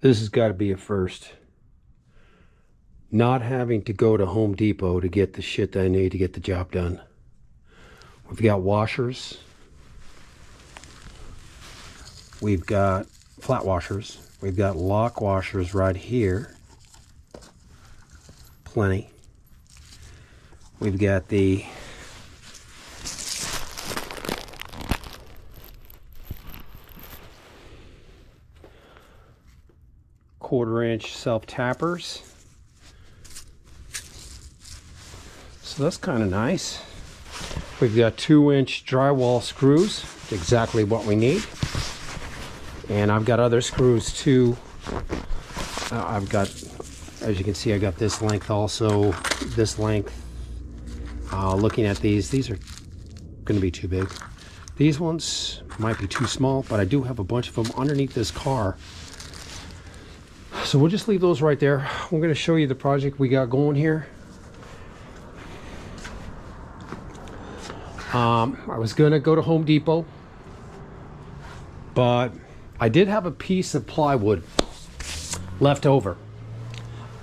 This has got to be a first. Not having to go to Home Depot to get the shit that I need to get the job done. We've got washers. We've got flat washers. We've got lock washers right here. Plenty. We've got the quarter-inch self-tappers. So that's kind of nice. We've got 2-inch drywall screws, exactly what we need. And I've got other screws too. I've got, as you can see, I got this length also, this length. Looking at these are going to be too big. These ones might be too small, but I do have a bunch of them underneath this car. So we'll just leave those right there. We're going to show you the project we got going here. I was going to go to Home Depot, but I did have a piece of plywood left over.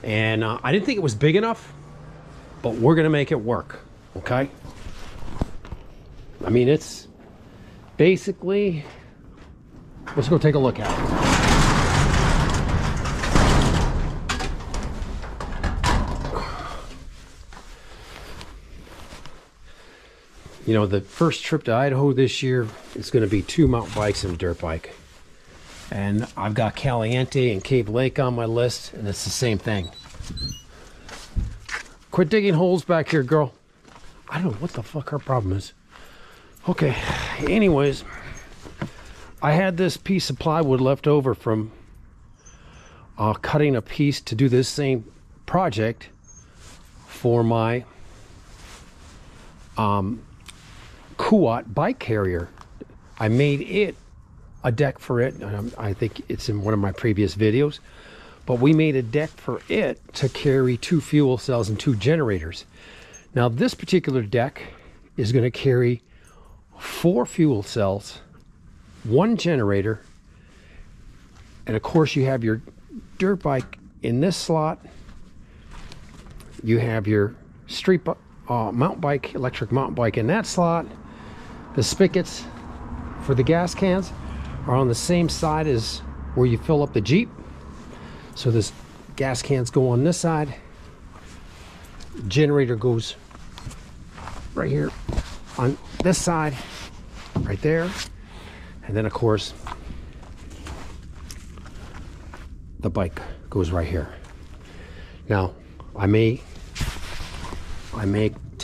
And I didn't think it was big enough, but we're going to make it work, okay? I mean, it's basically, let's go take a look at it. You know, the first trip to Idaho this year is going to be 2 mountain bikes and a dirt bike. And I've got Caliente and Cave Lake on my list, and it's the same thing. Quit digging holes back here, girl. I don't know what the fuck our problem is. Okay, anyways, I had this piece of plywood left over from cutting a piece to do this same project for my Kuat bike carrier. I made it a deck for it. I think it's in one of my previous videos, but we made a deck for it to carry 2 fuel cells and 2 generators. Now this particular deck is going to carry 4 fuel cells, 1 generator, and of course you have your dirt bike in this slot. You have your street mountain bike, electric mountain bike in that slot. The spigots for the gas cans are on the same side as where you fill up the Jeep. So this gas cans go on this side. Generator goes right here on this side, right there. And then of course, the bike goes right here. Now, to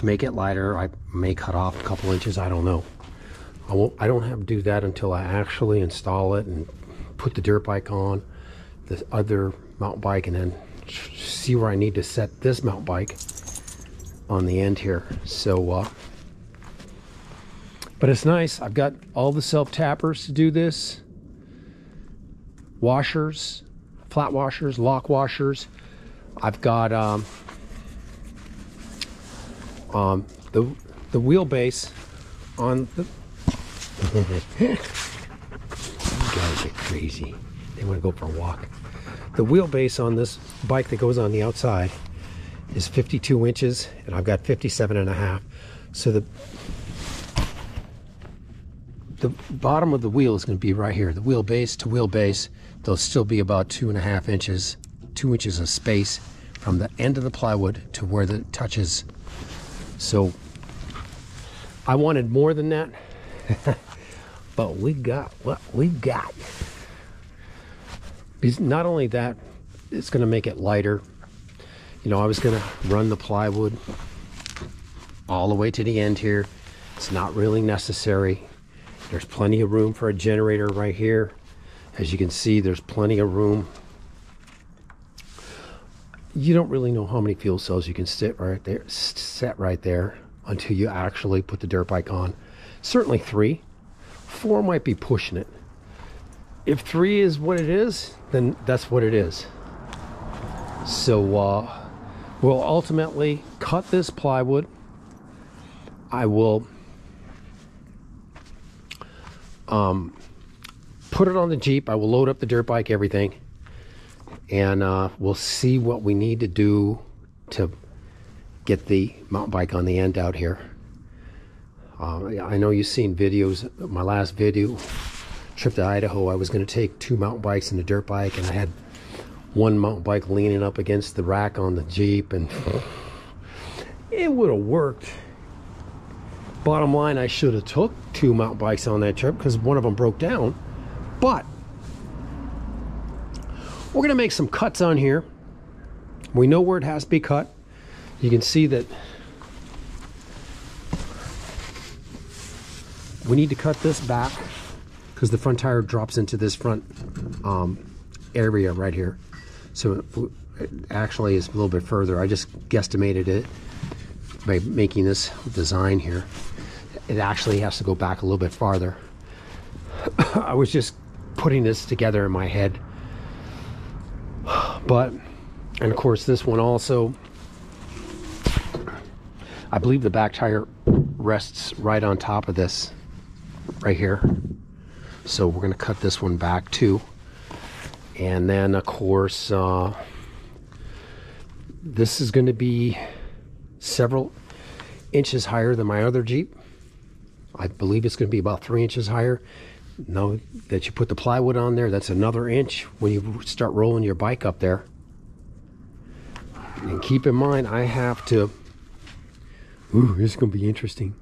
make it lighter, I may cut off a couple inches, I don't know. I don't have to do that until I actually install it and put the dirt bike on the other mountain bike, and then see where I need to set this mountain bike on the end here. So but it's nice. I've got all the self-tappers to do this, washers, flat washers, lock washers. I've got the wheelbase on the you guys are crazy. They want to go for a walk. The wheelbase on this bike that goes on the outside is 52 inches, and I've got 57.5. So the bottom of the wheel is going to be right here. The wheelbase to wheelbase, there'll still be about 2.5 inches, 2 inches of space from the end of the plywood to where it touches. So I wanted more than that, but we got what we got. Because not only that, it's going to make it lighter. You know, I was going to run the plywood all the way to the end here. It's not really necessary. There's plenty of room for a generator right here. As you can see, there's plenty of room. You don't really know how many fuel cells you can set right there until you actually put the dirt bike on. Certainly 3. 4 might be pushing it. If 3 is what it is, then that's what it is. So we'll ultimately cut this plywood. I will put it on the Jeep. I will load up the dirt bike, everything. and we'll see what we need to do to get the mountain bike on the end out here. I know you've seen videos. My last video, trip to Idaho, I was going to take 2 mountain bikes and a dirt bike, and I had one mountain bike leaning up against the rack on the Jeep, and it would have worked. Bottom line, I should have took 2 mountain bikes on that trip because one of them broke down. But we're going to make some cuts on here. We know where it has to be cut. You can see that we need to cut this back because the front tire drops into this front area right here. So it actually is a little bit further. I just guesstimated it by making this design here. It actually has to go back a little bit farther. I was just putting this together in my head. But, and of course this one also, I believe the back tire rests right on top of this right here. So we're going to cut this one back too. And then of course this is going to be several inches higher than my other Jeep. I believe it's going to be about 3 inches higher. Now that you put the plywood on there, that's another inch when you start rolling your bike up there. And keep in mind, I have to, ooh, this is going to be interesting.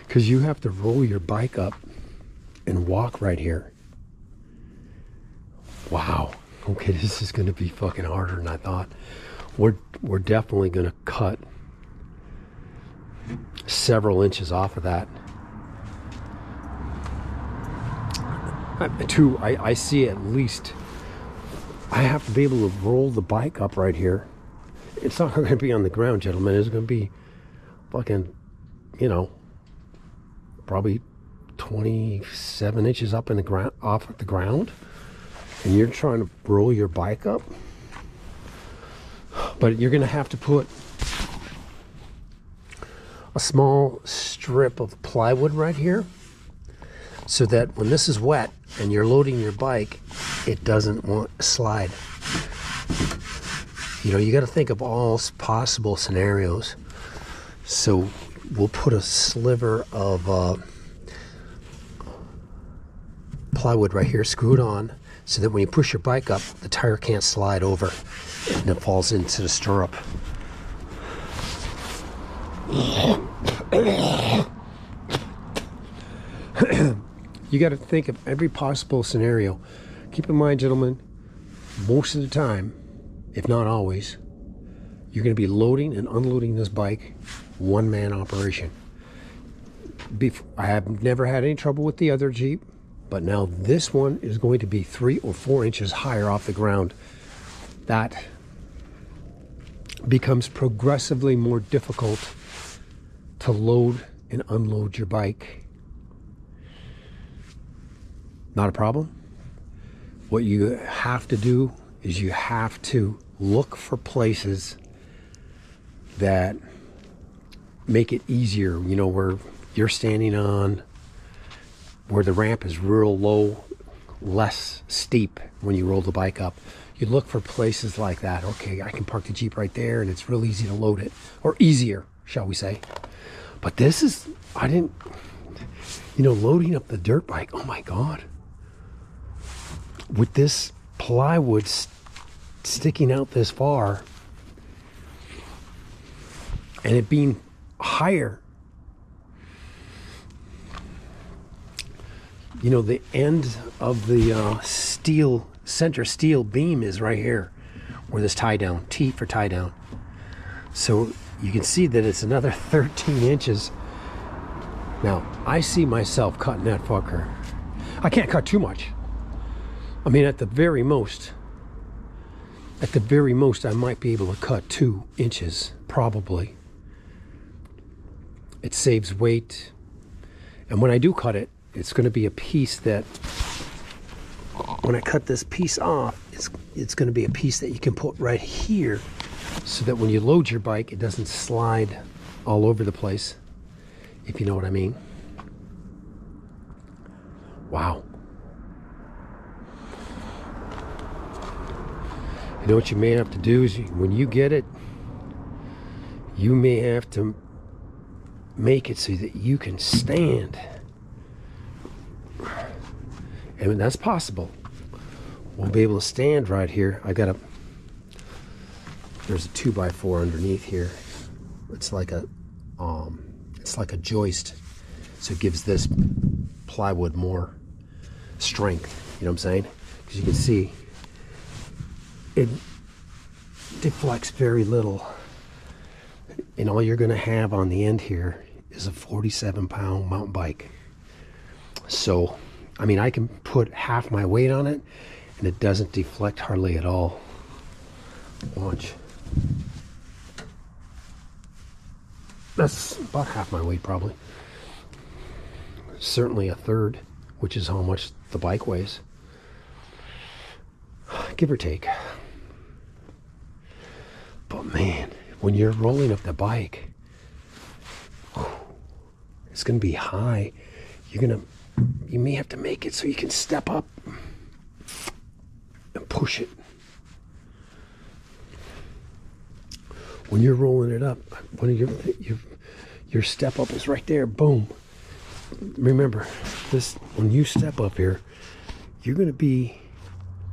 Because you have to roll your bike up and walk right here. Wow. Okay, this is going to be fucking harder than I thought. We're definitely going to cut several inches off of that. I see at least, I have to be able to roll the bike up right here. It's not going to be on the ground, gentlemen. It's going to be fucking, you know, probably 27 inches up in the ground, off the ground, and you're trying to roll your bike up. But you're going to have to put a small strip of plywood right here so that when this is wet and you're loading your bike, it doesn't want to slide. You know, you got to think of all possible scenarios. So we'll put a sliver of plywood right here, screwed on, so that when you push your bike up, the tire can't slide over and it falls into the stirrup. You got to think of every possible scenario. Keep in mind, gentlemen, most of the time, if not always, you're going to be loading and unloading this bike one-man operation. I have never had any trouble with the other Jeep, but now this one is going to be 3 or 4 inches higher off the ground. That becomes progressively more difficult to load and unload your bike. Not a problem. What you have to do is you have to look for places that make it easier, you know, where you're standing on, where the ramp is real low, less steep when you roll the bike up. You look for places like that. Okay, I can park the Jeep right there and it's real easy to load it, or easier, shall we say. But this is, I didn't, you know, loading up the dirt bike, oh my God. With this plywood sticking out this far and it being higher, you know, the end of the center steel beam is right here where this tie down, T for tie down. So you can see that it's another 13 inches. Now, I see myself cutting that fucker. I can't cut too much. I mean, at the very most, I might be able to cut 2 inches, probably. It saves weight. And when I do cut it, it's going to be a piece that, when I cut this piece off, it's going to be a piece that you can put right here so that when you load your bike, it doesn't slide all over the place, if you know what I mean. Wow. You know what you may have to do is when you get it, you may have to make it so that you can stand. And that's possible. We'll be able to stand right here. There's a 2x4 underneath here. It's like a joist. So it gives this plywood more strength. You know what I'm saying? Because you can see it deflects very little. And all you're going to have on the end here is a 47-pound mountain bike. So, I mean, I can put half my weight on it and it doesn't deflect hardly at all. Watch. That's about half my weight probably. Certainly a third, which is how much the bike weighs. Give or take. But man, when you're rolling up the bike, it's going to be high. You may have to make it so you can step up and push it. When you're rolling it up, when your step up is right there, boom. Remember, when you step up here, you're going to be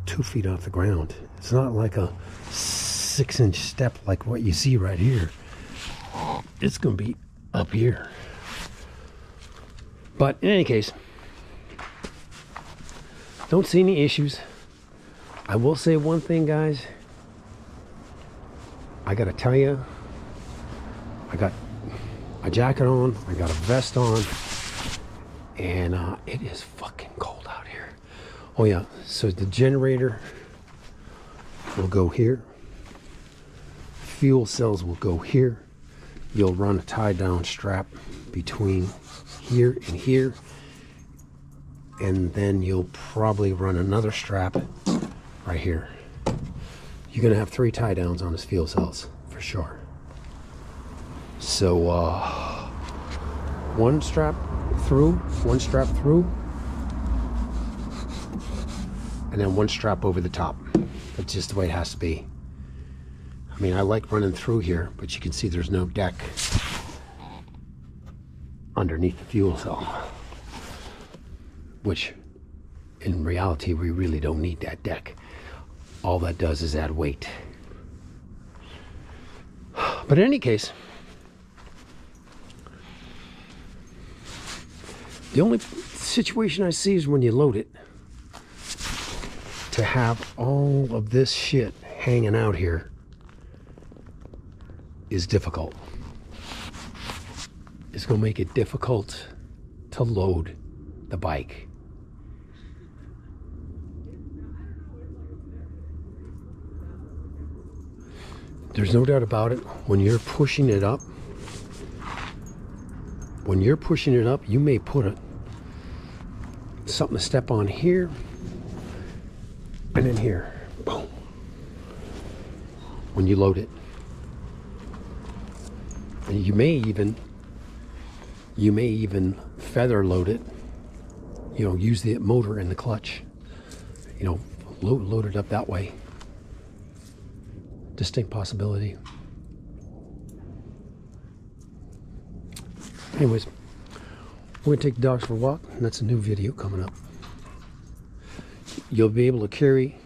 2 feet off the ground. It's not like a 6-inch step like what you see right here. It's going to be up here. But in any case, don't see any issues. I will say one thing, guys. I gotta tell you, I got a jacket on, I got a vest on, and it is fucking cold out here. Oh yeah, so the generator will go here. Fuel cells will go here. You'll run a tie down strap between here and here, and then you'll probably run another strap right here. You're gonna have 3 tie downs on his fuel cells for sure. So one strap through, and then one strap over the top. That's just the way it has to be. I mean, I like running through here, but you can see there's no deck underneath the fuel cell, which in reality we really don't need that deck. All that does is add weight. But in any case, the only situation I see is when you load it. To have all of this shit hanging out here is difficult. It's going to make it difficult to load the bike. There's no doubt about it. When you're pushing it up, you may put something to step on here and then here. Boom. When you load it. And you may even feather load it. You know, use the motor and the clutch. You know, load it up that way. Distinct possibility. Anyways, we're gonna take the dogs for a walk, and that's a new video coming up. You'll be able to carry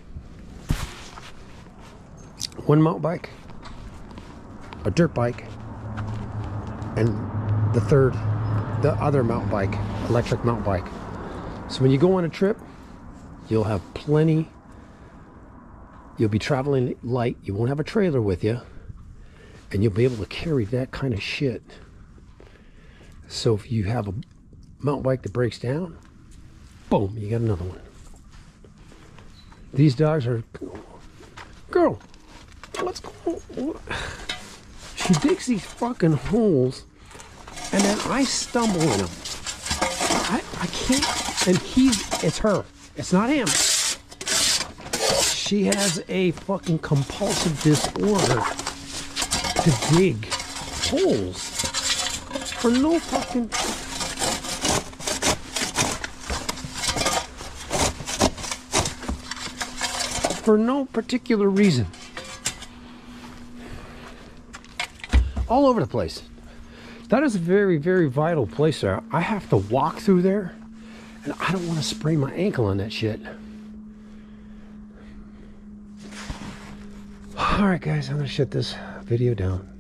one mountain bike, a dirt bike, and the other mountain bike, electric mountain bike. So when you go on a trip, you'll have plenty. You'll be traveling light. You won't have a trailer with you, and you'll be able to carry that kind of shit. So if you have a mountain bike that breaks down, boom, you got another one. These dogs are, girl, what's going on? She digs these fucking holes, and then I stumble in them. I can't, and it's her. It's not him. She has a fucking compulsive disorder to dig holes for no fucking... for no particular reason. All over the place. That is a very, very vital place there. I have to walk through there, and I don't want to sprain my ankle on that shit. Alright guys, I'm going to shut this video down.